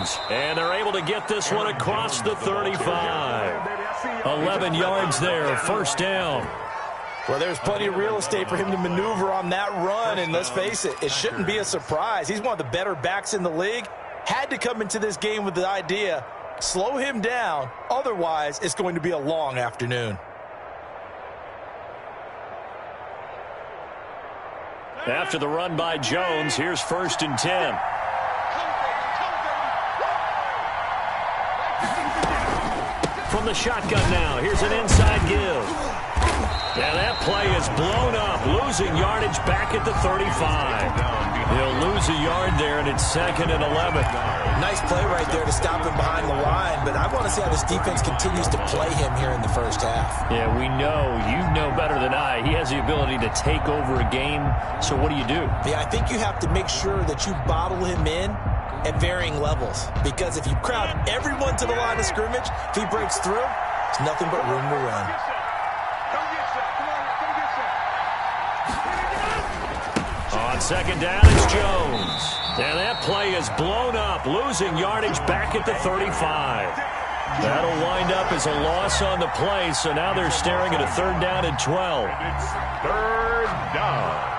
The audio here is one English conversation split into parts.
Jones. And they're able to get this one across the 35. 11 yards there, first down. Well, there's plenty of real estate for him to maneuver on that run, and let's face it, it shouldn't be a surprise. He's one of the better backs in the league. Had to come into this game with the idea, slow him down, otherwise it's going to be a long afternoon. After the run by Jones, here's 1st and 10. From the shotgun now, here's an inside give. And that play is blown up, losing yardage back at the 35. He'll lose a yard there, and it's 2nd and 11. Nice play right there to stop him behind the line, but I want to see how this defense continues to play him here in the first half. Yeah, we know. You know better than I. He has the ability to take over a game, so what do? Yeah, I think you have to make sure that you bottle him in at varying levels, because if you crowd everyone to the line of scrimmage, if he breaks through, it's nothing but room to run. On 2nd down, it's Jones. And that play is blown up, losing yardage back at the 35. That'll wind up as a loss on the play, so now they're staring at a 3rd down and 12. It's 3rd down.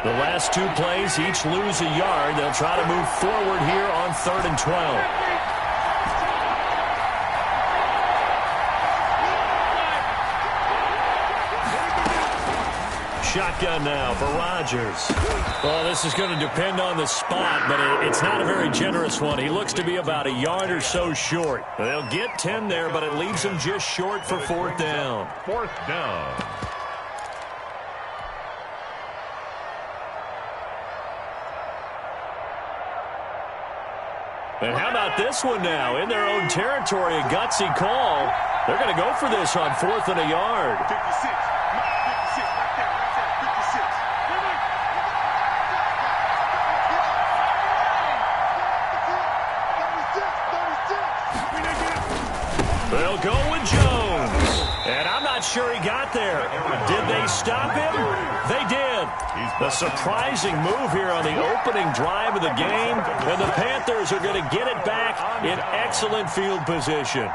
The last 2 plays each lose a yard. They'll try to move forward here on 3rd and 12. Shotgun now for Rodgers. Well, this is going to depend on the spot, but it's not a very generous one. He looks to be about a yard or so short. They'll get 10 there, but it leaves him just short for 4th down. 4th down. And how about this one now? In their own territory, a gutsy call. They're going to go for this on 4th and a yard. 56. 56. Right there. 56. They'll go with Jones. And I'm not sure he got there. Did they stop him? They did. A surprising move here on the opening drive of the game. And the Panthers are going to get it back in excellent field position.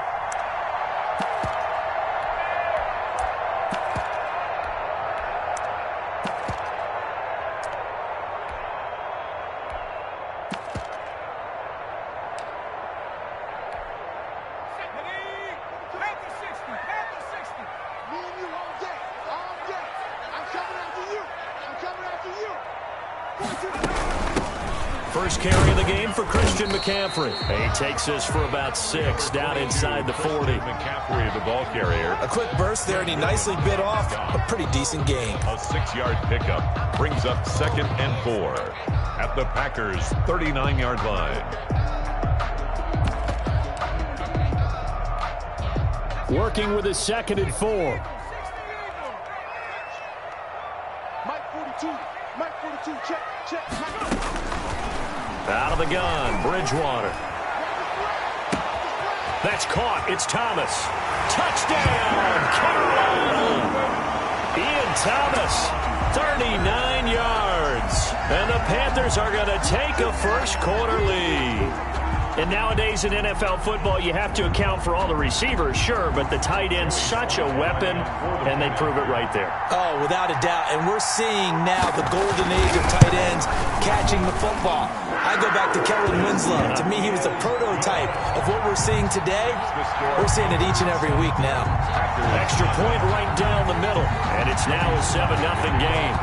First carry of the game for Christian McCaffrey. He takes this for about 6 down inside the 40. McCaffrey, the ball carrier. A quick burst there, and he nicely bit off a pretty decent gain. A 6-yard pickup brings up 2nd and 4 at the Packers' 39-yard line. Working with a 2nd and 4. Mike 42, check. Out of the gun, Bridgewater. That's caught. It's Thomas. Touchdown, Carolina. Ian Thomas, 39 yards. And the Panthers are going to take a first-quarter lead. And nowadays in NFL football, you have to account for all the receivers, sure, but the tight end's such a weapon, and they prove it right there. Oh, without a doubt. And we're seeing now the golden age of tight ends catching the football. I go back to Kellen Winslow. To me, he was the prototype of what we're seeing today. We're seeing it each and every week now. Extra point right down the middle, and it's now a 7-0 game.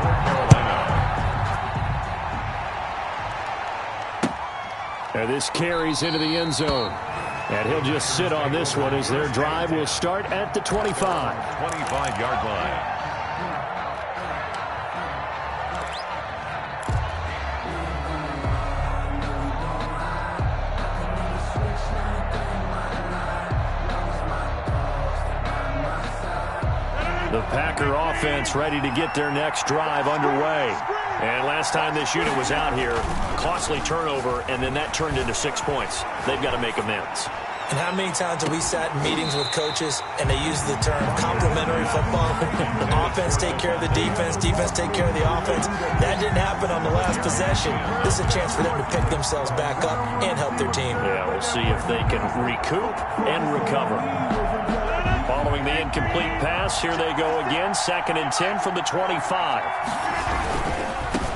And this carries into the end zone. And he'll just sit on this one as their drive will start at the 25. 25-yard line. The Packer offense ready to get their next drive underway. And last time this unit was out here, costly turnover, and then that turned into 6 points. They've got to make amends. And how many times have we sat in meetings with coaches and they use the term complementary football? Offense take care of the defense, defense take care of the offense. That didn't happen on the last possession. This is a chance for them to pick themselves back up and help their team. Yeah, we'll see if they can recoup and recover. Following the incomplete pass, here they go again. 2nd and 10 from the 25.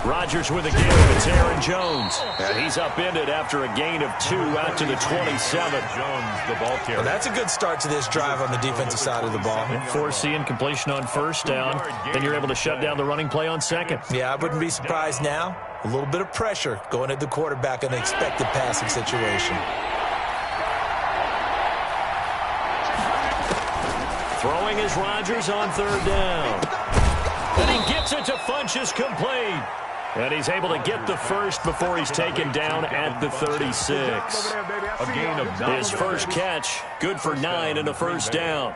Rodgers with a give. It's Aaron Jones. And he's upended after a gain of 2 out to the 27. Jones, the ball carrier. Well, that's a good start to this drive on the defensive side of the ball. Force the incompletion on 1st down. Then you're able to shut down the running play on 2nd. Yeah, I wouldn't be surprised now. A little bit of pressure going at the quarterback in an expected passing situation. Throwing is Rodgers on 3rd down. And he gets it to Funchess complete. And he's able to get the first before he's taken down at the 36. A gain of 9. His first catch, good for 9 and a 1st down.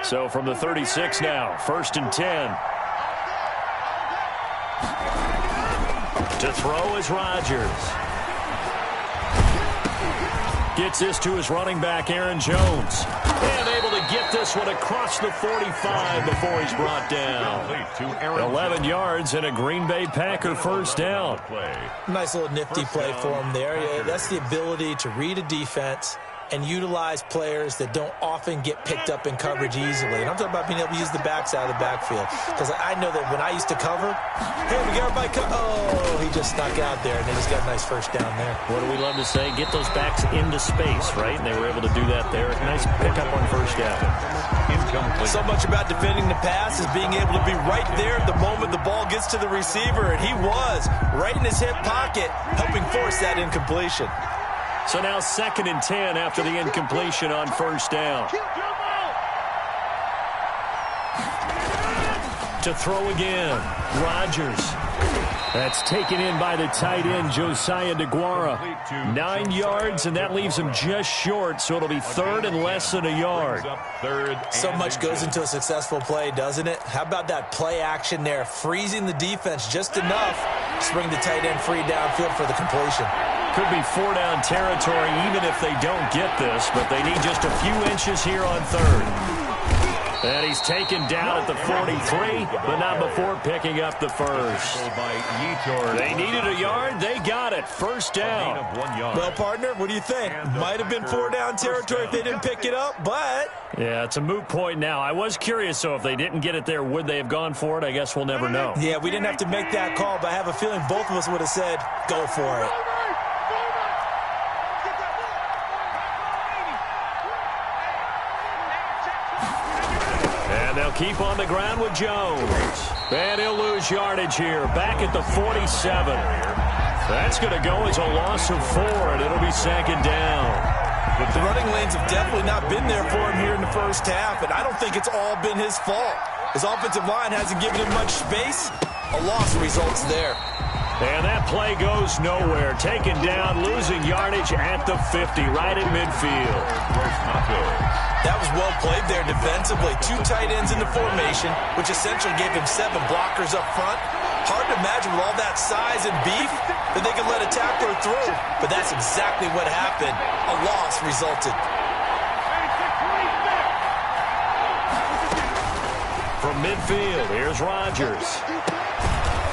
So from the 36 now, 1st and 10. To throw is Rodgers. Gets this to his running back, Aaron Jones. And able to get this one across the 45 before he's brought down. 11 yards and a Green Bay Packer 1st down. Nice little nifty play for him there. Yeah, that's the ability to read a defense and utilize players that don't often get picked up in coverage easily. And I'm talking about being able to use the backside of the backfield. Because I know that when I used to cover, hey, we got everybody oh, he just snuck out there, and then he's got a nice 1st down there. What do we love to say? Get those backs into space, right? And they were able to do that there. Nice pickup on 1st down. Incomplete. So much about defending the pass is being able to be right there at the moment the ball gets to the receiver, and he was right in his hip pocket, helping force that incompletion. So now 2nd and 10 after the incompletion on 1st down. To throw again, Rodgers. That's taken in by the tight end, Josiah DeGuara. 9 yards, and that leaves him just short, so it'll be 3rd and less than a yard. So much goes into a successful play, doesn't it? How about that play action there, freezing the defense just enough to bring the tight end free downfield for the completion. Could be 4-down territory even if they don't get this, but they need just a few inches here on 3rd. And he's taken down at the 43, but not before picking up the first. They needed a yard. They got it. 1st down. Well, partner, what do you think? Might have been 4-down territory if they didn't pick it up, but... Yeah, it's a moot point now. I was curious, so if they didn't get it there, would they have gone for it? I guess we'll never know. Yeah, we didn't have to make that call, but I have a feeling both of us would have said, go for it. And they'll keep on the ground with Jones. And he'll lose yardage here. Back at the 47. That's going to go as a loss of 4, and it'll be 2nd down. The running lanes have definitely not been there for him here in the 1st half, and I don't think it's all been his fault. His offensive line hasn't given him much space. A loss results there. And that play goes nowhere. Taken down, losing yardage at the 50, right in midfield. That was well played there defensively. 2 tight ends in the formation, which essentially gave him 7 blockers up front. Hard to imagine with all that size and beef that they could let a tackler through. But that's exactly what happened. A loss resulted. From midfield, here's Rodgers.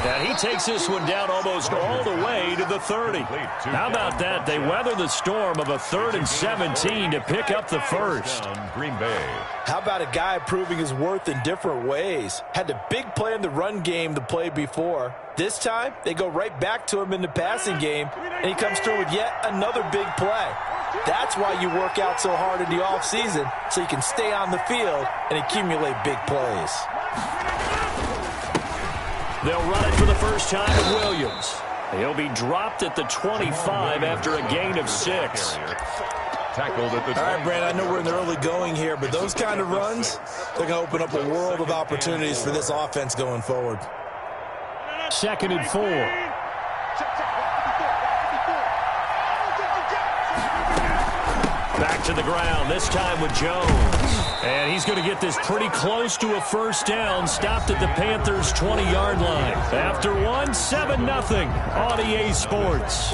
And he takes this one down almost all the way to the 30. How about that? They weather the storm of a 3rd and 17 to pick up the first. Green Bay. How about a guy proving his worth in different ways? Had the big play in the run game the play before. This time, they go right back to him in the passing game, and he comes through with yet another big play. That's why you work out so hard in the offseason, so you can stay on the field and accumulate big plays. They'll run it for the first time with Williams. He'll be dropped at the 25 after a gain of 6. Tackled at the 20. All right, Brad, I know we're in the early going here, but those kind of runs, they're going to open up a world of opportunities for this offense going forward. 2nd and 4. back to the ground, this time with Jones. And he's going to get this pretty close to a first down, stopped at the Panthers' 20-yard line. After one, 7-0 on EA Sports.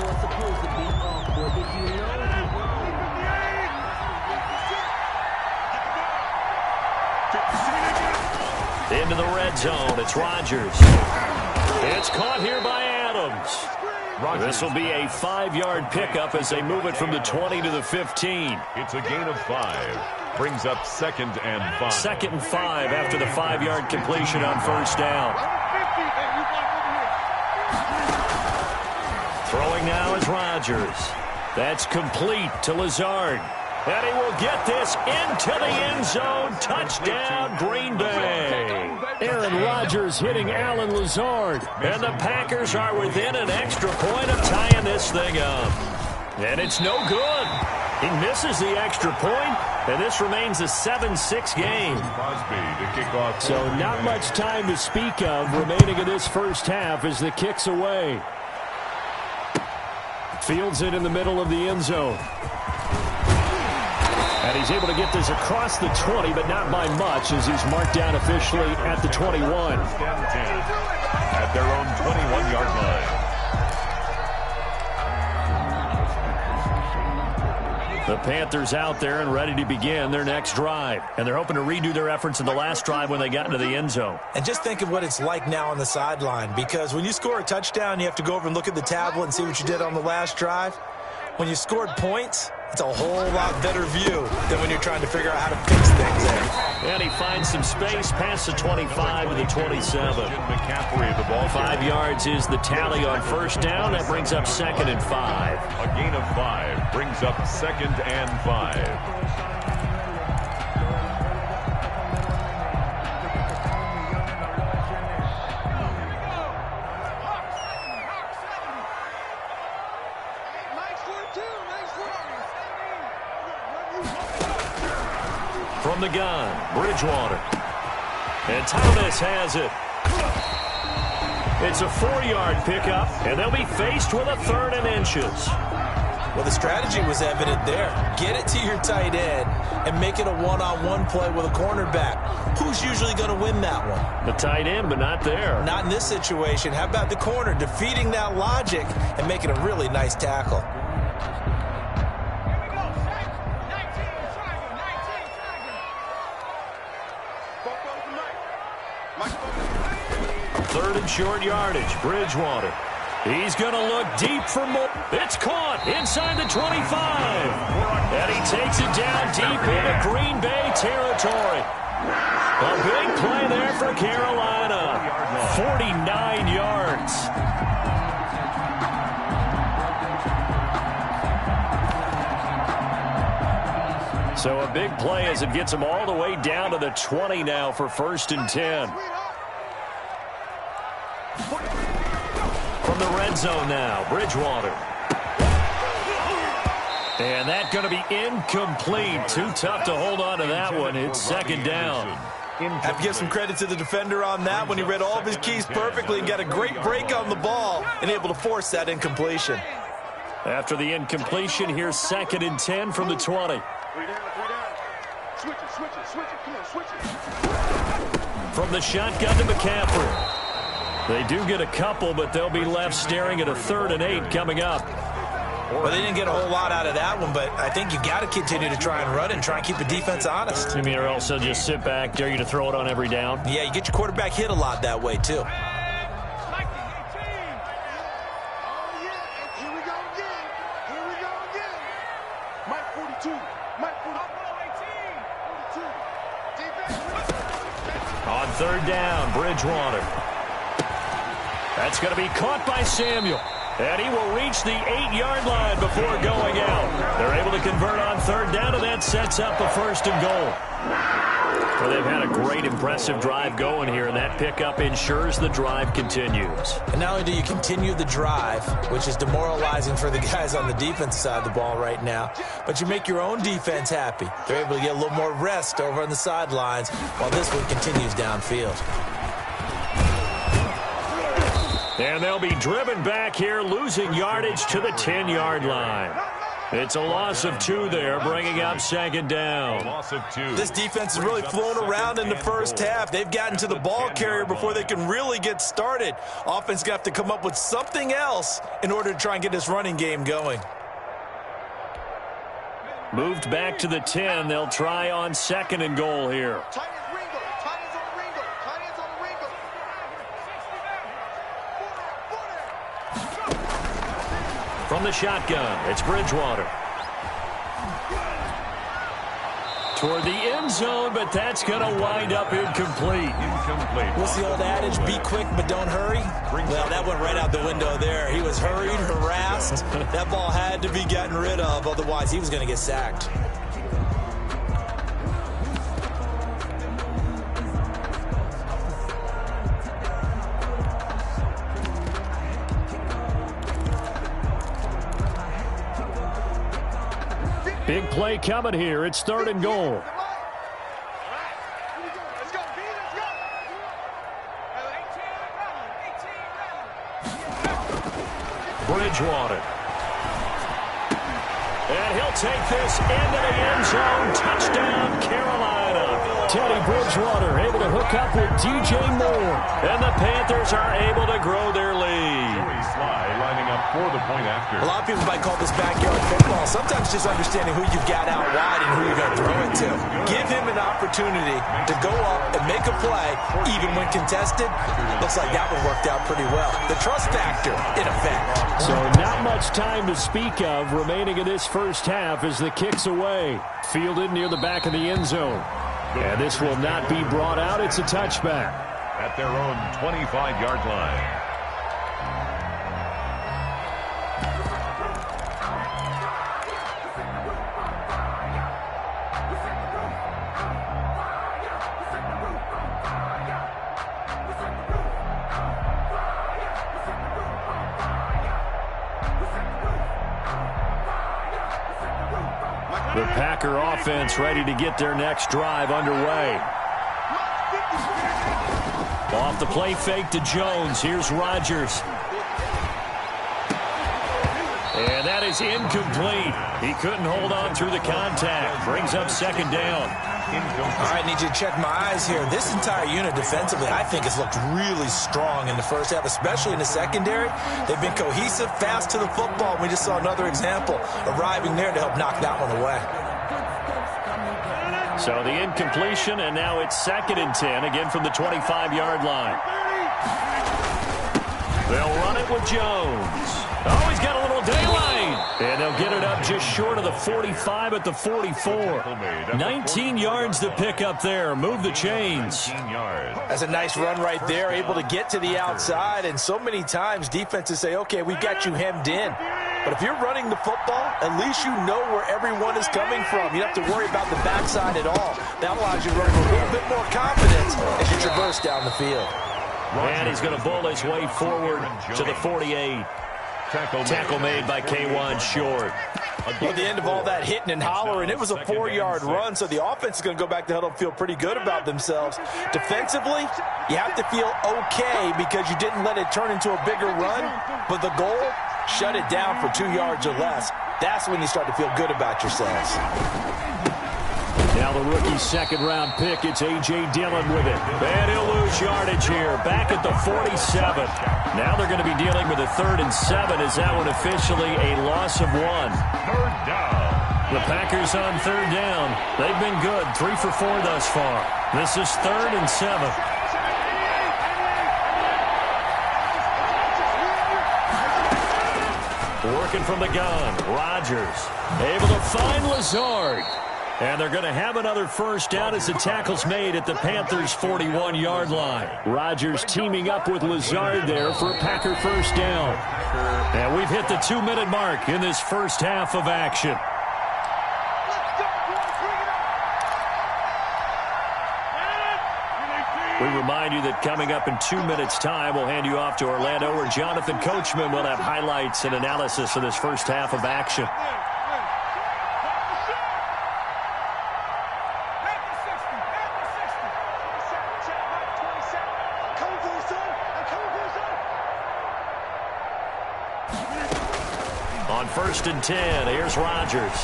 Into the red zone, it's Rodgers. It's caught here by Adams. This will be a 5-yard pickup as they move it from the 20 to the 15. It's a gain of 5. Brings up 2nd and 5. 2nd and 5 after the 5-yard completion on first down. Throwing now is Rodgers. That's complete to Lazard. And he will get this into the end zone. Touchdown, Green Bay. Aaron Rodgers hitting Alan Lazard. And the Packers are within an extra point of tying this thing up. And it's no good. He misses the extra point, and this remains a 7-6 game. So not much time to speak of remaining in this first half as the kick's away. Fields it in the middle of the end zone. And he's able to get this across the 20, but not by much, as he's marked down officially at the 21. At their own 21-yard line. The Panthers out there and ready to begin their next drive. And they're hoping to redo their efforts in the last drive when they got into the end zone. And just think of what it's like now on the sideline, because when you score a touchdown, you have to go over and look at the tablet and see what you did on the last drive. When you scored points, it's a whole lot better view than when you're trying to figure out how to fix things there. And he finds some space past the 25 to the 27. McCaffrey, the ball 5 yards is the tally on first down. That brings up 2nd and 5. A gain of 5 brings up 2nd and 5. From the gun, Bridgewater. And Thomas has it. It's a 4-yard pickup, and they'll be faced with a 3rd and inches. Well, the strategy was evident there. Get it to your tight end and make it a one-on-one play with a cornerback. Who's usually going to win that one? The tight end, but not there. Not in this situation. How about the corner defeating that logic and making a really nice tackle? Third and short yardage, Bridgewater. He's going to look deep for more. It's caught inside the 25. And he takes it down deep into Green Bay territory. A big play there for Carolina. 49 yards. So a big play as it gets him all the way down to the 20 now for 1st and 10. From the red zone now, Bridgewater. And that's going to be incomplete. Too tough to hold on to that one. It's 2nd down. Have to give some credit to the defender on that when he read all of his keys perfectly and got a great break on the ball and able to force that incompletion. After the incompletion, here's 2nd and 10 from the 20. Switch it. Come on, switch it. From the shotgun to McCaffrey. They do get a couple, but they'll be left staring at a 3rd and 8 coming up. Well, they didn't get a whole lot out of that one, but I think you got to continue to try and run and try and keep the defense honest. You mean or else they'll just sit back, dare you to throw it on every down? Yeah, you get your quarterback hit a lot that way, too. Here we go again. Mike 42. On 3rd down, Bridgewater. That's going to be caught by Samuel. And he will reach the 8-yard line before going out. They're able to convert on 3rd down, and that sets up a 1st and goal. Well, they've had a great, impressive drive going here, and that pickup ensures the drive continues. And not only do you continue the drive, which is demoralizing for the guys on the defensive side of the ball right now, but you make your own defense happy. They're able to get a little more rest over on the sidelines while this one continues downfield. And they'll be driven back here, losing yardage to the 10-yard line. It's a loss of 2 there, bringing up second down. Loss of 2. This defense has really flown around in the first half. They've gotten to the ball carrier before they can really get started. Offense got to come up with something else in order to try and get this running game going. Moved back to the 10. They'll try on 2nd and goal here. From the shotgun, it's Bridgewater. Toward the end zone, but that's going to wind up incomplete. What's the old adage? Be quick, but don't hurry. Well, that went right out the window there. He was hurried, harassed. That ball had to be gotten rid of, otherwise he was going to get sacked. Big play coming here. It's 3rd and goal. Bridgewater. And he'll take this into the end zone. Touchdown, Carolina. Teddy Bridgewater able to hook up with DJ Moore. And the Panthers are able to grow their lead. Lining up for the point after. A lot of people might call this backyard football. Sometimes just understanding who you've got out wide and who you're going to throw it to. Give him an opportunity to go up and make a play, even when contested. Looks like that one worked out pretty well. The trust factor, in effect. So not much time to speak of remaining in this first half as the kick's away. Fielded near the back of the end zone. And this will not be brought out. It's a touchback. At their own 25-yard line. The Packer offense ready to get their next drive underway. Off the play fake to Jones. Here's Rodgers. And that is incomplete. He couldn't hold on through the contact. Brings up 2nd down. All right, need you to check my eyes here. This entire unit defensively, I think, has looked really strong in the first half, especially in the secondary. They've been cohesive, fast to the football. We just saw another example arriving there to help knock that one away. So the incompletion, and now it's 2nd and 10, again from the 25-yard line. They'll run it with Jones. Oh, he's got a little daylight. And they'll get it up just short of the 45 at the 44. 19 yards to pick up there. Move the chains. That's a nice run right there, able to get to the outside. And so many times defenses say, okay, we've got you hemmed in. But if you're running the football, at least you know where everyone is coming from. You don't have to worry about the backside at all. That allows you to run with a little bit more confidence as you traverse down the field. And he's going to bowl his way forward to the 48. Tackle made by K1 Short. Well, at the end of all that hitting and hollering, it was a 4-yard run, so the offense is going to go back to huddle and feel pretty good about themselves. Defensively, you have to feel okay because you didn't let it turn into a bigger run, but the goal, shut it down for 2 yards or less. That's when you start to feel good about yourselves. Now the rookie 2nd-round pick, it's A.J. Dillon with it. And he'll lose yardage here, back at the 47. Now they're going to be dealing with a 3rd and 7. Is that one officially a loss of 1? 3rd down. The Packers on 3rd down. They've been good, 3 for 4 thus far. This is 3rd and 7. Working from the gun, Rodgers able to find Lazard. And they're going to have another first down as the tackle's made at the Panthers' 41-yard line. Rodgers teaming up with Lazard there for a Packer first down. And we've hit the 2-minute mark in this first half of action. We remind you that coming up in 2 minutes' time, we'll hand you off to Orlando, where Jonathan Coachman will have highlights and analysis of this first half of action. On 1st and 10, here's Rodgers.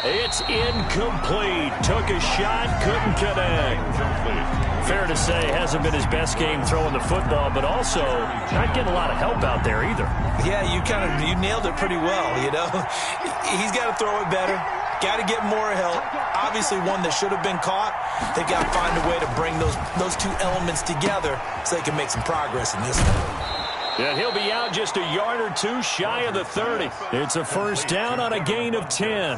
It's incomplete. Took a shot, couldn't connect. Fair to say, hasn't been his best game throwing the football, but also not getting a lot of help out there either. Yeah, you nailed it pretty well, you know. He's got to throw it better. Got to get more help. Obviously one that should have been caught. They got to find a way to bring those two elements together so they can make some progress in this one. And he'll be out just a yard or two shy of the 30. It's a first down on a gain of 10.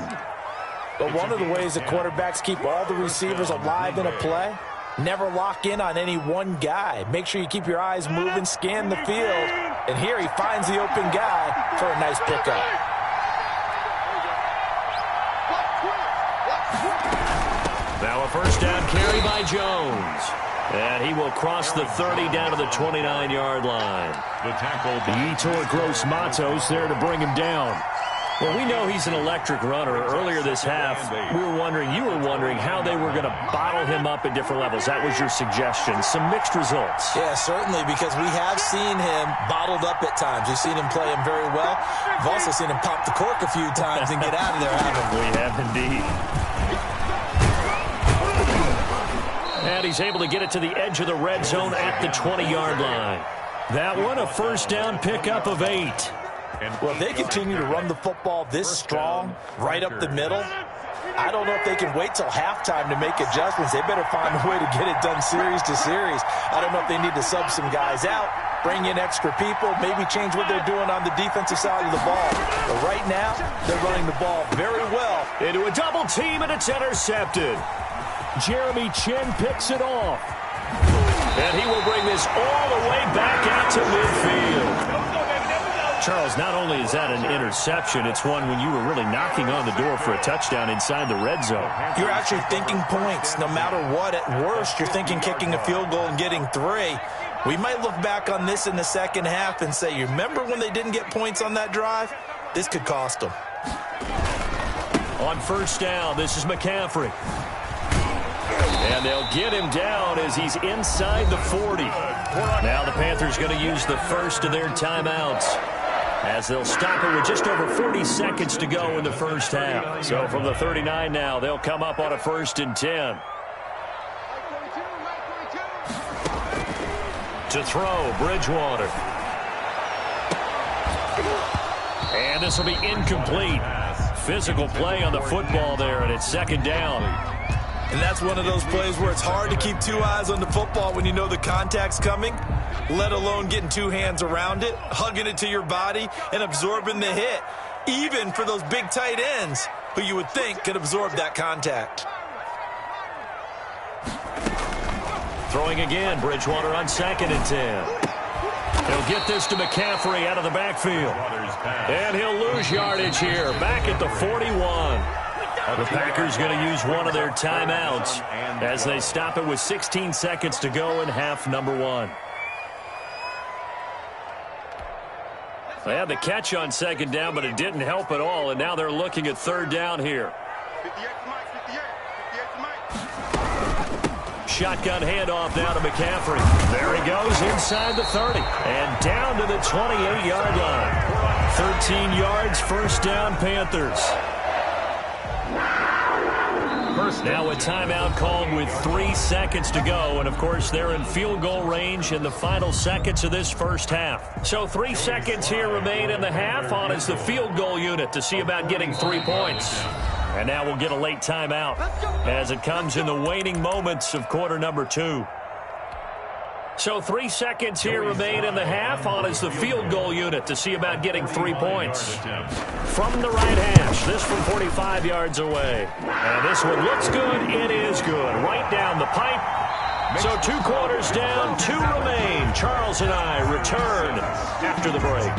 But one of the ways that quarterbacks keep all the receivers alive in a play, never lock in on any one guy. Make sure you keep your eyes moving, scan the field. And here he finds the open guy for a nice pickup. Now a first down carry by Jones. And he will cross the 30 down to the 29-yard line. The tackle. Yetur Gross-Matos there to bring him down. Well, we know he's an electric runner. Earlier this half, you were wondering how they were going to bottle him up at different levels. That was your suggestion. Some mixed results. Yeah, certainly, because we have seen him bottled up at times. We've seen him play him very well. We've also seen him pop the cork a few times and get out of there, haven't we? We have indeed. And he's able to get it to the edge of the red zone at the 20-yard line. That one, a first down pickup of 8. Well, if they continue to run the football this strong, right up the middle, I don't know if they can wait till halftime to make adjustments. They better find a way to get it done series to series. I don't know if they need to sub some guys out, bring in extra people, maybe change what they're doing on the defensive side of the ball. But right now, they're running the ball very well. Into a double team, and it's intercepted. Jeremy Chin picks it off. And he will bring this all the way back out to midfield. Charles, not only is that an interception, it's one when you were really knocking on the door for a touchdown inside the red zone. You're actually thinking points. No matter what, at worst, you're thinking kicking a field goal and getting 3. We might look back on this in the second half and say, you remember when they didn't get points on that drive? This could cost them. On first down, this is McCaffrey. And they'll get him down as he's inside the 40. Now the Panthers going to use the first of their timeouts, as they'll stop it with just over 40 seconds to go in the first half. So from the 39 now, they'll come up on a 1st and 10. To throw, Bridgewater. And this will be incomplete. Physical play on the football there, and it's 2nd down. And that's one of those plays where it's hard to keep 2 eyes on the football when you know the contact's coming, let alone getting 2 hands around it, hugging it to your body, and absorbing the hit, even for those big tight ends who you would think could absorb that contact. Throwing again, Bridgewater on 2nd and 10. He'll get this to McCaffrey out of the backfield. And he'll lose yardage here, back at the 41. The Packers going to use one of their timeouts as they stop it with 16 seconds to go in half number 1. They had the catch on 2nd down, but it didn't help at all, and now they're looking at 3rd down here. Shotgun handoff now to McCaffrey. There he goes inside the 30 and down to the 28-yard line. 13 yards, first down, Panthers. Now a timeout called with 3 seconds to go, and of course they're in field goal range in the final seconds of this first half. So 3 seconds here remain in the half on as the field goal unit to see about getting 3 points. And now we'll get a late timeout as it comes in the waning moments of quarter number 2. So 3 seconds here remain in the half on as the field goal unit to see about getting 3 points. From the right hash, this from 45 yards away. And this one looks good. It is good. Right down the pipe. So 2 quarters down, 2 remain. Charles and I return after the break.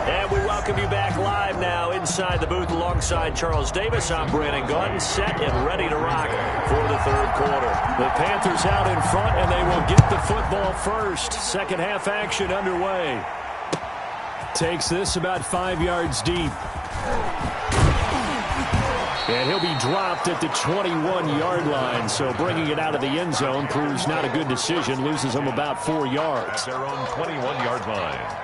And we welcome you back live now inside the booth alongside Charles Davis. I'm Brandon Gaudin, set and ready to rock for the 3rd quarter. The Panthers out in front, and they will get the football first. Second half action underway. Takes this about 5 yards deep. And he'll be dropped at the 21-yard line, so bringing it out of the end zone proves not a good decision. Loses him about 4 yards. At their own 21-yard line.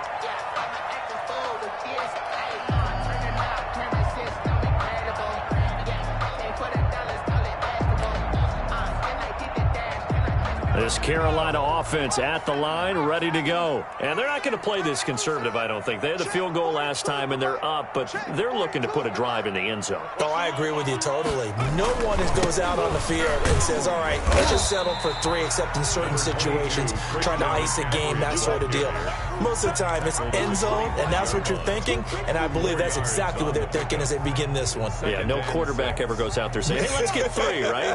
This Carolina offense at the line, ready to go. And they're not going to play this conservative, I don't think. They had the field goal last time, and they're up, but they're looking to put a drive in the end zone. Oh, I agree with you totally. No one goes out on the field and says, all right, let's just settle for 3, except in certain situations, trying to ice a game, that sort of deal. Most of the time, it's end zone, and that's what you're thinking, and I believe that's exactly what they're thinking as they begin this one. Yeah, no quarterback ever goes out there saying, hey, let's get 3, right?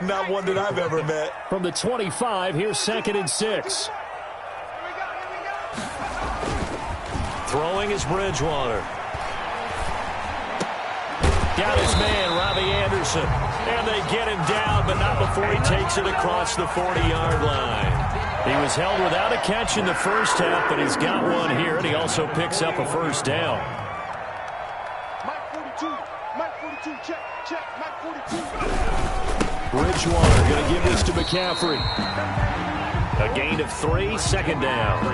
Not one that I've ever met. From the 25, here's 2nd and 6. Throwing is Bridgewater. Got his man, Robbie Anderson. And they get him down, but not before he takes it across the 40-yard line. He was held without a catch in the first half, but he's got one here, and he also picks up a first down. Mike 42, check, Mike 42. Bridgewater going to give this to McCaffrey. A gain of 3, 2nd down.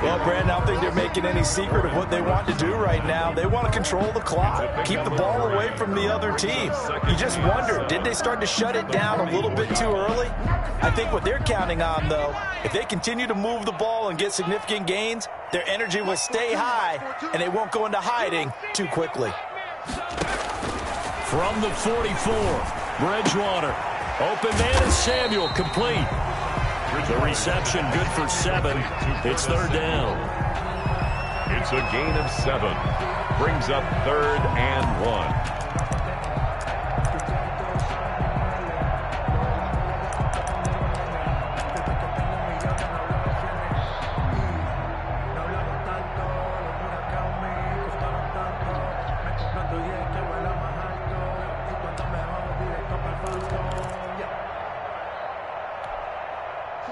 Well, Brandon, I don't think they're making any secret of what they want to do right now. They want to control the clock, keep the ball away from the other team. You just wonder, did they start to shut it down a little bit too early? I think what they're counting on, though, if they continue to move the ball and get significant gains, their energy will stay high, and they won't go into hiding too quickly. From the 44, Bridgewater. Open man is Samuel, complete. The reception good for 7. It's 3rd down. It's a gain of 7. Brings up 3rd and 1.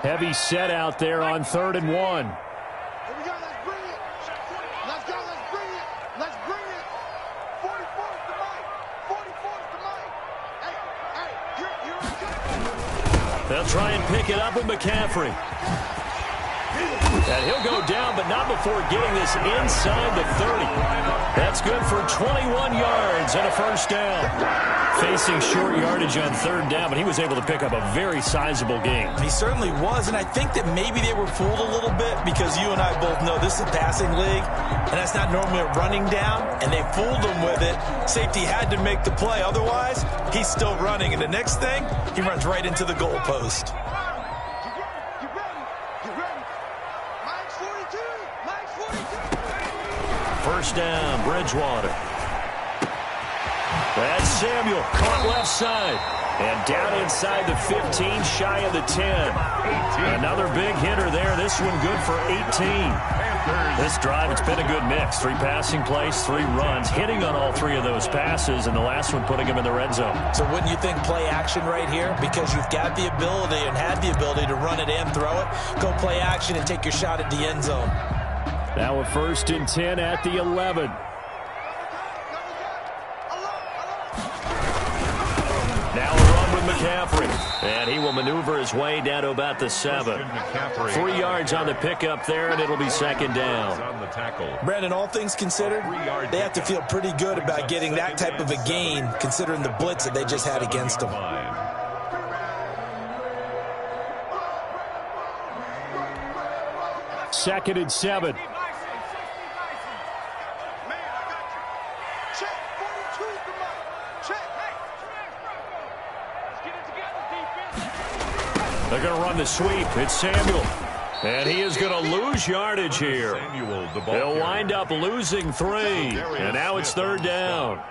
Heavy set out there on 3rd and 1. Here we go, let's bring it. Let's go, let's bring it. Let's bring it. 44's the Mike. 44's the Mike. Hey, here we go. They'll try and pick it up with McCaffrey. And he'll go down, but not before getting this inside the 30. That's good for 21 yards and a first down. Facing short yardage on 3rd down, but he was able to pick up a very sizable gain. He certainly was, and I think that maybe they were fooled a little bit because you and I both know this is a passing league, and that's not normally a running down, and they fooled him with it. Safety had to make the play. Otherwise, he's still running, and the next thing, he runs right into the goal post. Mike's 42. Mike's 42. First down, Bridgewater. That's Samuel, caught left side. And down inside the 15, shy of the 10. Another big hitter there. This one good for 18. This drive, it's been a good mix. 3 passing plays, 3 runs, hitting on all 3 of those passes, and the last one putting him in the red zone. So wouldn't you think play action right here? Because you've got the ability and had the ability to run it and throw it. Go play action and take your shot at the end zone. Now a 1st and 10 at the 11. Now a run with McCaffrey. And he will maneuver his way down to about the 7. 3 yards on the pickup there, and it'll be 2nd down. Brandon, all things considered, they have to feel pretty good about getting that type of a gain, considering the blitz that they just had against them. 2nd and 7. They're going to run the sweep. It's Samuel. And he is going to lose yardage here. He'll wind up losing 3. And now it's 3rd down.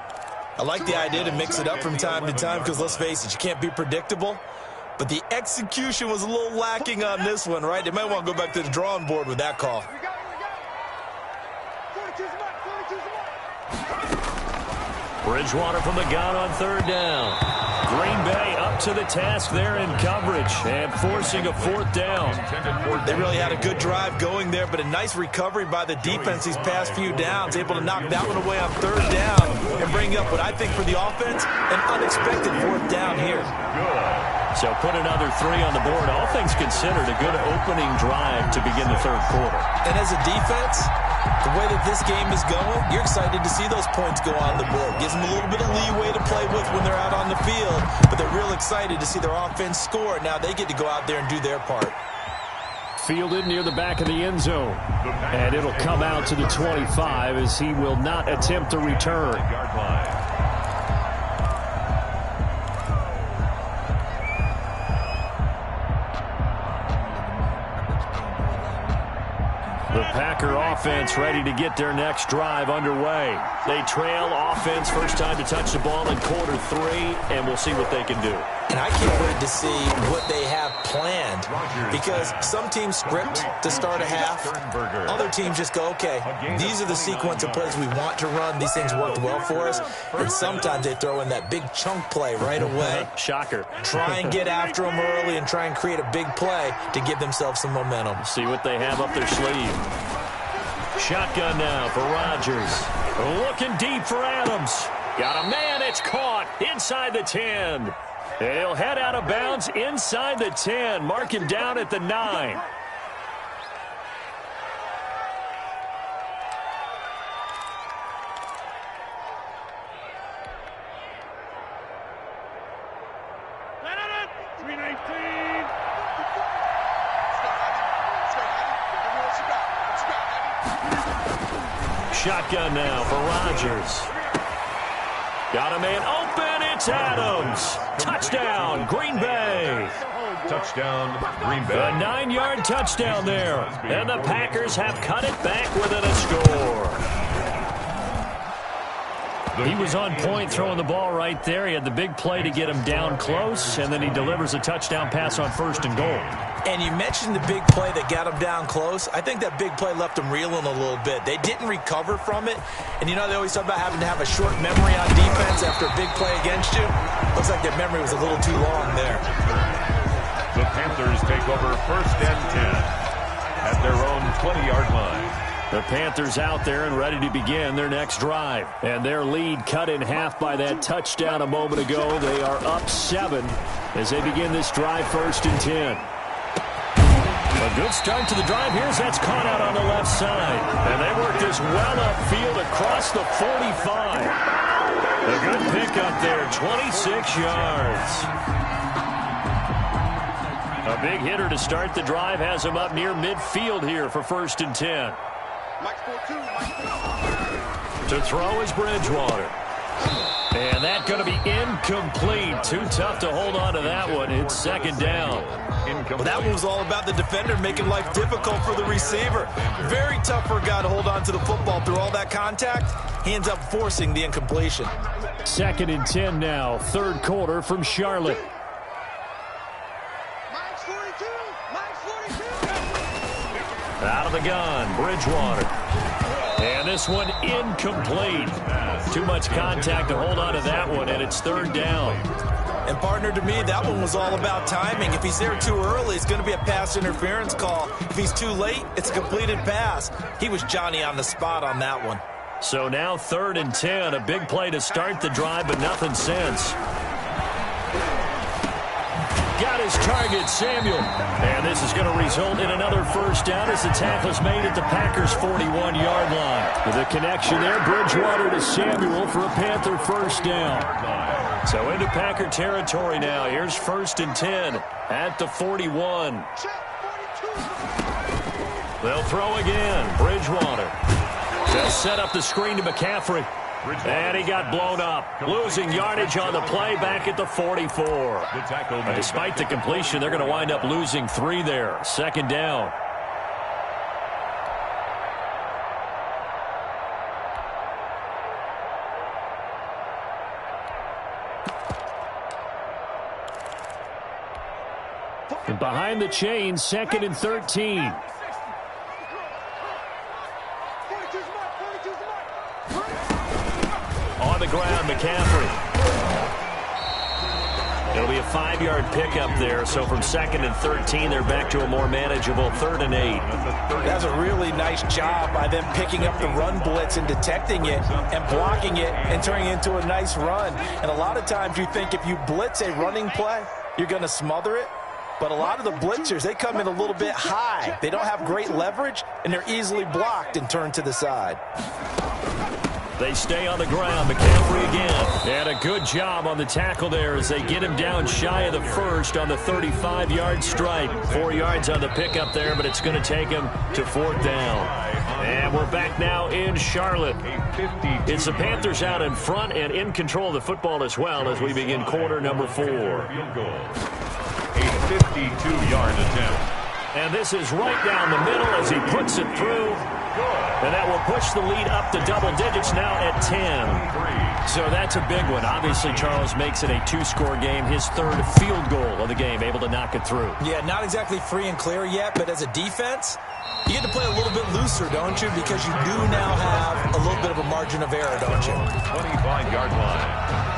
I like the idea to mix it up from time to time because, let's face it, you can't be predictable. But the execution was a little lacking on this one, right? They might want to go back to the drawing board with that call. Bridgewater from the gun on 3rd down. Green Bay up to the task there in coverage and forcing a 4th down. They really had a good drive going there, but a nice recovery by the defense these past few downs, able to knock that one away on 3rd down and bring up what I think for the offense, an unexpected 4th down here. So put another 3 on the board. All things considered, a good opening drive to begin the 3rd quarter. And as a defense, The way that this game is going, you're excited to see those points go on the board. Gives them a little bit of leeway to play with when they're out on the field, but they're real excited to see their offense score. Now they get to go out there and do their part. Fielded near the back of the end zone. And it'll come out to the 25 as he will not attempt to return. The Packer offense ready to get their next drive underway. They trail offense, first time to touch the ball in quarter 3, and we'll see what they can do. And I can't wait to see what they have planned, because some teams script to start a half. Other teams just go, okay, these are the sequence of plays we want to run. These things worked well for us. And sometimes they throw in that big chunk play right away. Shocker. Try and get after them early and try and create a big play to give themselves some momentum. See what they have up their sleeve. Shotgun now for Rodgers. Looking deep for Adams. Got a man, it's caught inside the 10. He'll head out of bounds inside the 10. Mark him down at the 9. Shotgun now for Rodgers. Got a man open. It's Adams. Touchdown, Green Bay. Touchdown, Green Bay. A 9-yard touchdown there. And the Packers have cut it back within a score. He was on point throwing the ball right there. He had the big play to get him down close, and then he delivers a touchdown pass on 1st and goal. And you mentioned the big play that got him down close. I think that big play left them reeling a little bit. They didn't recover from it. And, you know, they always talk about having to have a short memory on defense after a big play against you. Looks like their memory was a little too long there. The Panthers take over 1st and 10 at their own 20-yard line. The Panthers out there and ready to begin their next drive. And their lead cut in half by that touchdown a moment ago. They are up 7 as they begin this drive 1st and 10. A good start to the drive. Here's that's caught out on the left side. And they work this well upfield across the 45. A good pickup there, 26 yards. A big hitter to start the drive has him up near midfield here for 1st and 10. To throw is Bridgewater. And that's going to be incomplete. Too tough to hold on to that one. It's 2nd down. Well, that one was all about the defender making life difficult for the receiver. Very tough for a guy to hold on to the football through all that contact. He ends up forcing the incompletion. 2nd and 10 now. 3rd quarter from Charlotte. Out of the gun, Bridgewater. And this one incomplete. Too much contact to hold on to that one, and it's 3rd down. And, partner, to me, that one was all about timing. If he's there too early, it's going to be a pass interference call. If he's too late, it's a completed pass. He was Johnny on the spot on that one. So now 3rd and 10, a big play to start the drive, but nothing since. Got his target, Samuel. And this is going to result in another 1st down as the tackle's made at the Packers' 41-yard line. With a connection there, Bridgewater to Samuel for a Panther 1st down. So into Packer territory now. Here's 1st and 10 at the 41. They'll throw again. Bridgewater. Just set up the screen to McCaffrey. And he got blown up. Losing yardage on the play back at the 44. Despite the completion, they're going to wind up losing 3 there. 2nd down. And behind the chains, 2nd and 13. On the ground, McCaffrey. It'll be a 5-yard pickup there. So from 2nd and 13, they're back to a more manageable 3rd and 8. That's a really nice job by them picking up the run blitz and detecting it and blocking it and turning it into a nice run. And a lot of times you think if you blitz a running play, you're going to smother it. But a lot of the blitzers, they come in a little bit high. They don't have great leverage, and they're easily blocked and turned to the side. They stay on the ground. McCaffrey again. And a good job on the tackle there as they get him down shy of the first on the 35-yard stripe. 4 yards on the pickup there, but it's going to take him to fourth down. And we're back now in Charlotte. It's the Panthers out in front and in control of the football as well as we begin quarter number 4. A 52-yard attempt. And this is right down the middle as he puts it through. And that will push the lead up to double digits now at 10. So that's a big one. Obviously, Charles makes it a 2-score game. His third field goal of the game, able to knock it through. Yeah, not exactly free and clear yet, but as a defense, you get to play a little bit looser, don't you? Because you do now have a little bit of a margin of error, don't you? 25-yard line.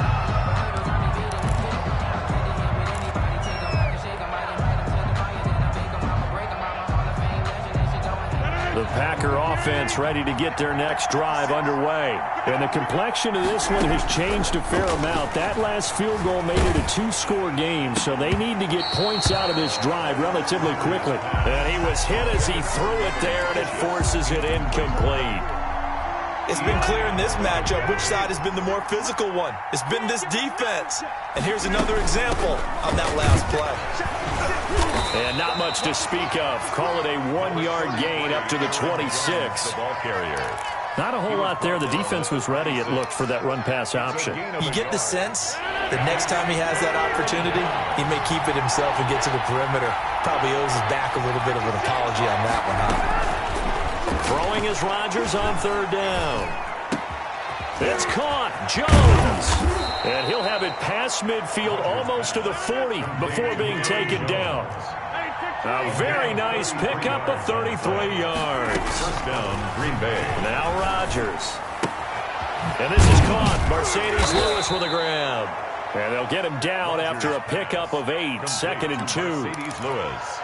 The Packer offense ready to get their next drive underway. And the complexion of this one has changed a fair amount. That last field goal made it a 2-score game, so they need to get points out of this drive relatively quickly. And he was hit as he threw it there, and it forces it incomplete. It's been clear in this matchup which side has been the more physical one. It's been this defense. And here's another example on that last play. And not much to speak of. Call it a 1-yard gain up to the 26. The ball carrier. Not a whole lot there. The defense was ready, it looked, for that run-pass option. You get the sense that next time he has that opportunity, he may keep it himself and get to the perimeter. Probably owes his back a little bit of an apology on that one, huh? Throwing is Rodgers on third down. It's caught. Jones. And he'll have it past midfield almost to the 40 before being taken down. A very nice pickup of 33 yards. First down, Green Bay. Now Rodgers. And this is caught. Mercedes Lewis with a grab. And they'll get him down after a pickup of 8. 2nd and 2. Mercedes Lewis.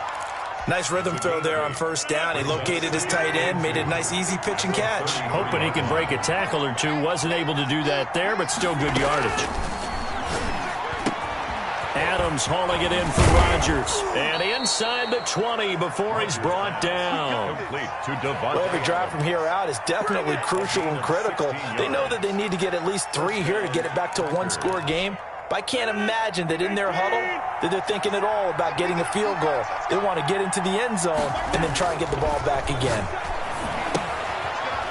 Nice rhythm throw there on first down. He located his tight end, made it a nice, easy pitch and catch. Hoping he can break a tackle or two. Wasn't able to do that there, but still good yardage. Adams hauling it in for Rodgers. And inside the 20 before he's brought down. Well, every drive from here out is definitely crucial and critical. They know that they need to get at least 3 here to get it back to a 1-score game. But I can't imagine that in their huddle that they're thinking at all about getting a field goal. They want to get into the end zone and then try and get the ball back again.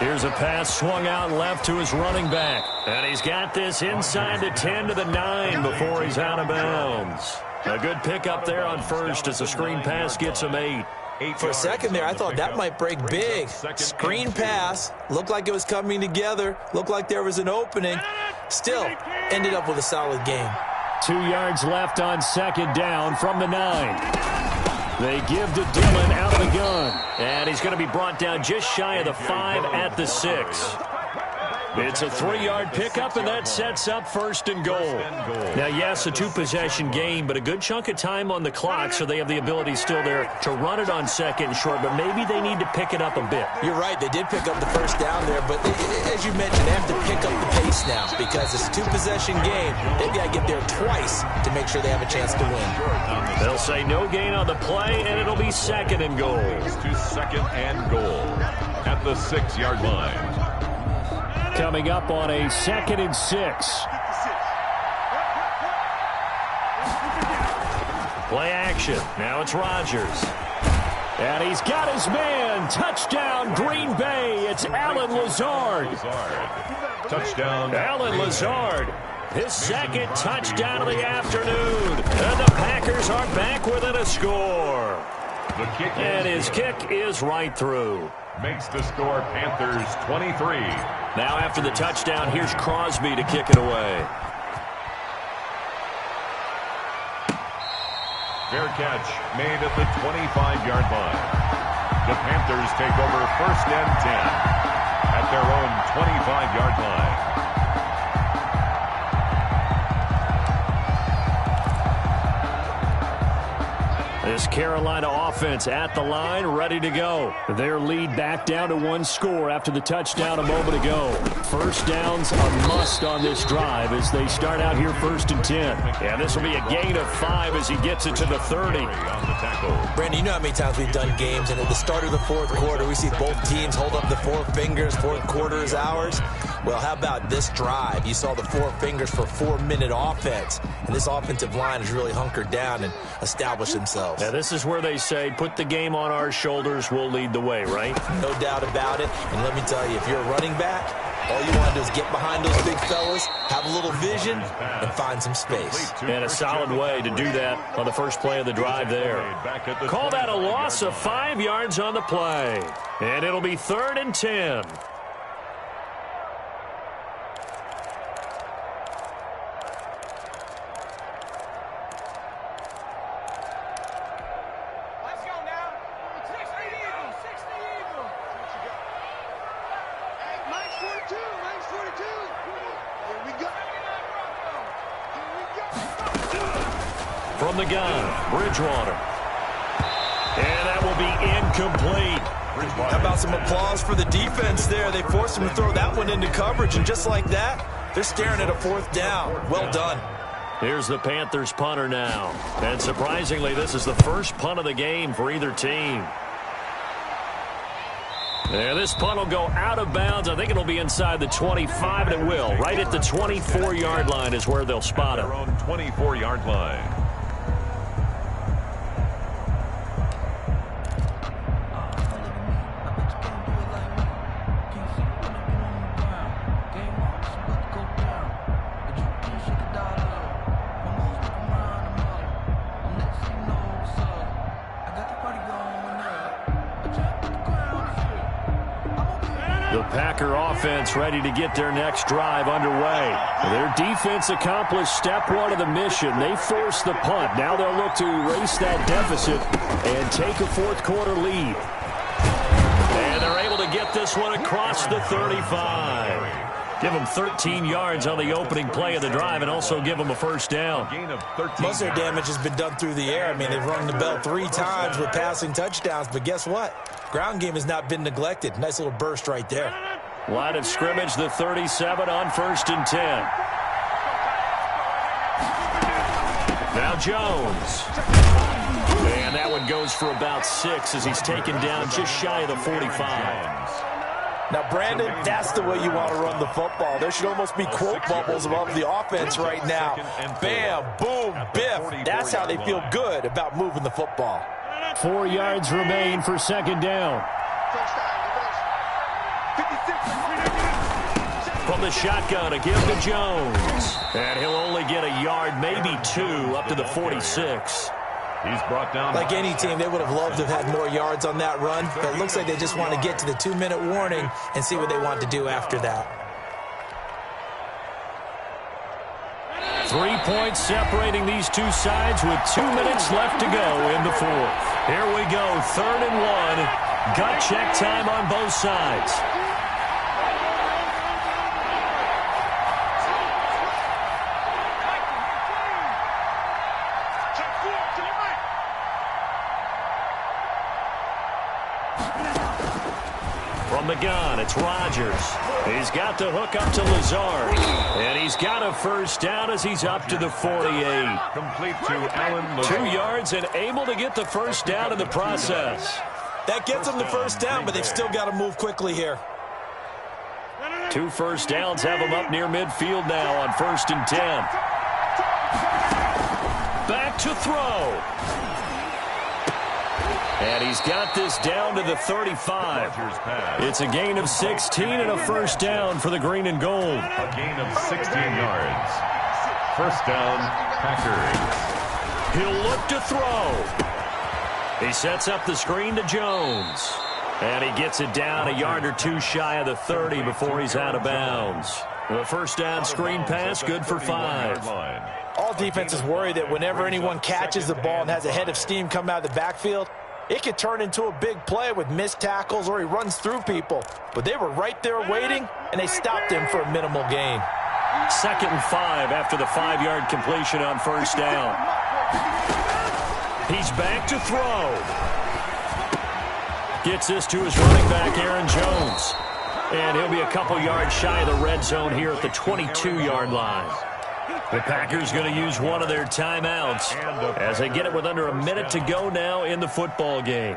Here's a pass swung out left to his running back. And he's got this inside the 10 to the 9 before he's out of bounds. A good pickup there on first as the screen pass gets him 8. For a second there, I thought that might break big. Screen pass, looked like it was coming together, looked like there was an opening. Still, ended up with a solid game. 2 yards left on second down from the 9. They give to Dillon out of the gun. And he's going to be brought down just shy of the 5 at the 6. It's a 3-yard pickup, and that sets up first and goal. Now, yes, a 2-possession game, but a good chunk of time on the clock, so they have the ability still there to run it on second and short, but maybe they need to pick it up a bit. You're right. They did pick up the first down there, but as you mentioned, they have to pick up the pace now because it's a 2-possession game. They've got to get there twice to make sure they have a chance to win. They'll say no gain on the play, and it'll be second and goal. To second and goal at the 6-yard line. Coming up on a 2nd and 6. Play action. Now it's Rodgers. And he's got his man. Touchdown, Green Bay. It's Allen Lazard. Touchdown. Allen Lazard. His second touchdown of the afternoon. And the Packers are back within a score. And his kick is right through. Makes the score Panthers 23. Now after the touchdown, here's Crosby to kick it away. Fair catch made at the 25-yard line. The Panthers take over first and 10 at their own 25-yard line. This Carolina offense at the line, ready to go. Their lead back down to one score after the touchdown a moment ago. First downs a must on this drive as they start out here 1st and 10. And this will be a gain of 5 as he gets it to the 30. Brandon, you know how many times we've done games, and at the start of the fourth quarter, we see both teams hold up the four fingers, fourth quarter is ours. Well, how about this drive? You saw the four fingers for 4-minute offense, and this offensive line has really hunkered down and established themselves. Now, this is where they say, put the game on our shoulders, we'll lead the way, right? No doubt about it, and let me tell you, if you're a running back, all you want to do is get behind those big fellas, have a little vision, and find some space. And a solid way to do that on the first play of the drive there. Call that a loss of 5 yards on the play. And it'll be 3rd and 10. From the gun, Bridgewater. And that will be incomplete. How about some applause for the defense there? They forced him to throw that one into coverage, and just like that, they're staring at a 4th down. Well done. Here's the Panthers punter now. And surprisingly, this is the first punt of the game for either team. And this punt will go out of bounds. I think it'll be inside the 25, and it will. Right at the 24-yard line is where they'll spot it. Their own 24-yard line. The Packer offense ready to get their next drive underway. Their defense accomplished step 1 of the mission. They forced the punt. Now they'll look to erase that deficit and take a fourth quarter lead. And they're able to get this one across the 35. Give them 13 yards on the opening play of the drive and also give them a first down. Most of their damage has been done through the air. I mean, they've rung the bell 3 times with passing touchdowns, but guess what? Ground game has not been neglected. Nice little burst right there. Line of scrimmage, the 37 on 1st and 10. Now Jones. And that one goes for about 6 as he's taken down just shy of the 45. Now, Brandon, that's the way you want to run the football. There should almost be quote bubbles above the offense right now. Bam, boom, biff. That's how they feel good about moving the football. 4 yards remain for 2nd down. From the shotgun, a give to Jones. And he'll only get a yard, maybe 2, up to the 46. He's brought down. Like any team, they would have loved to have had more yards on that run, but it looks like they just want to get to the 2-minute warning and see what they want to do after that. 3 points separating these two sides with 2 minutes left to go in the 4th. Here we go, 3rd and 1. Gut check time on both sides. From the gun, it's Rodgers. He's got the hook up to Lazard. And he's got a first down as he's up to the 48. Complete to Allen Lazard. 2 yards and able to get the first down in the process. That gets them the first down, but they've still got to move quickly here. 2 first downs have them up near midfield now on 1st and 10. Back to throw. And he's got this down to the 35. It's a gain of 16 and a first down for the green and gold. A gain of 16 yards. First down, Packers. He'll look to throw. He sets up the screen to Jones. And he gets it down a yard or 2 shy of the 30 before he's out of bounds. The first down screen pass, good for 5. All defenses worry that whenever anyone catches the ball and has a head of steam come out of the backfield, it could turn into a big play with missed tackles or he runs through people. But they were right there waiting, and they stopped him for a minimal gain. 2nd and 5 after the 5-yard completion on first down. He's back to throw. Gets this to his running back, Aaron Jones. And he'll be a couple yards shy of the red zone here at the 22-yard line. The Packers going to use one of their timeouts as they get it with under a minute to go now in the football game.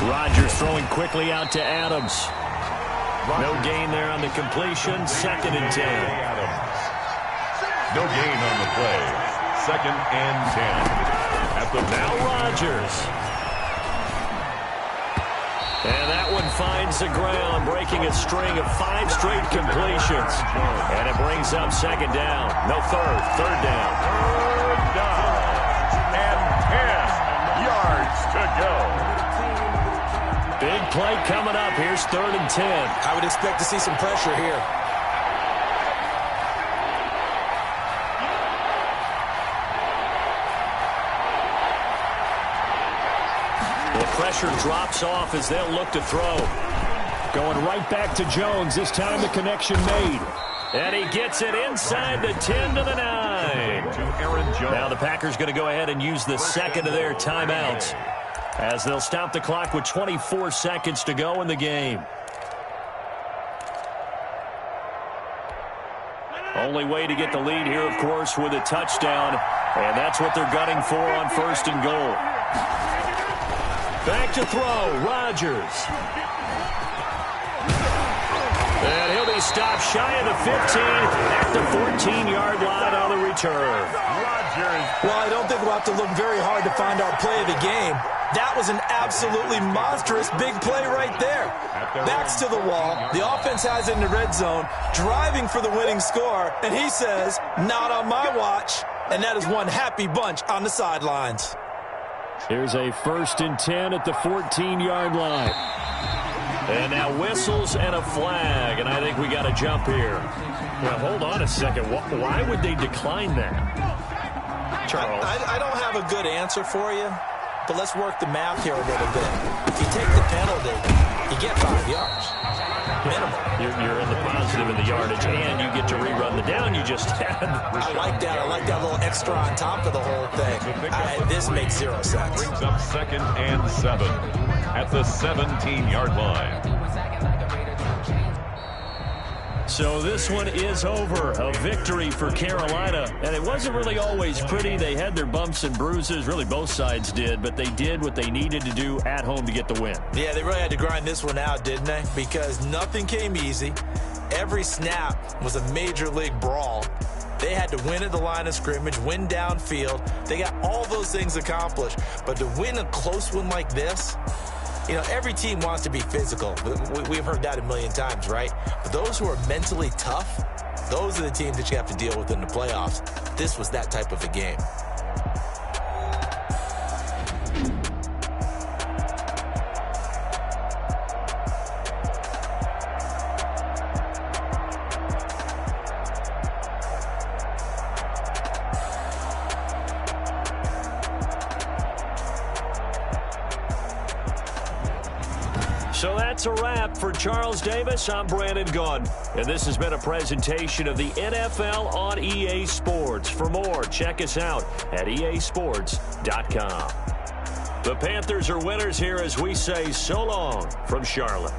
Rodgers throwing quickly out to Adams. No gain there on the completion. 2nd and 10. No gain on the play. 2nd and 10. Now Rodgers. And that one finds the ground, breaking a string of 5 straight completions. And it brings up 2nd down. No, 3rd down. 3rd down. And 10 yards to go. Big play coming up. Here's 3rd and 10. I would expect to see some pressure here. The pressure drops off as they'll look to throw. Going right back to Jones. This time the connection made. And he gets it inside the 10 to the 9. Now the Packers going to go ahead and use the 2nd of their timeouts, as they'll stop the clock with 24 seconds to go in the game. Only way to get the lead here, of course, with a touchdown. And that's what they're gunning for on 1st and goal. Back to throw, Rodgers. And he'll be stopped shy of the 15 at the 14-yard line on the return. Well, I don't think we'll have to look very hard to find our play of the game. That was an absolutely monstrous big play right there. Backs to the wall. The offense has it in the red zone, driving for the winning score. And he says, not on my watch. And that is one happy bunch on the sidelines. Here's a 1st and 10 at the 14-yard line. And now whistles and a flag. And I think we got to jump here. Well, hold on a second. Why would they decline that? Charles. I don't have a good answer for you. But let's work the math here a little bit. If you take the penalty, you get 5 yards. Minimum. You're in the positive in the yardage, and you get to rerun the down you just had. I like that. I like that little extra on top of the whole thing. This makes 0 sense. Brings up 2nd and 7 at the 17-yard line. So this one is over. A victory for Carolina. And it wasn't really always pretty. They had their bumps and bruises. Really, both sides did. But they did what they needed to do at home to get the win. Yeah, they really had to grind this one out, didn't they? Because nothing came easy. Every snap was a major league brawl. They had to win at the line of scrimmage, win downfield. They got all those things accomplished. But to win a close one like this, you know, every team wants to be physical. We've heard that a million times, right? But those who are mentally tough, those are the teams that you have to deal with in the playoffs. This was that type of a game. So that's a wrap for Charles Davis. I'm Brandon Gunn, and this has been a presentation of the NFL on EA Sports. For more, check us out at easports.com. The Panthers are winners here as we say so long from Charlotte.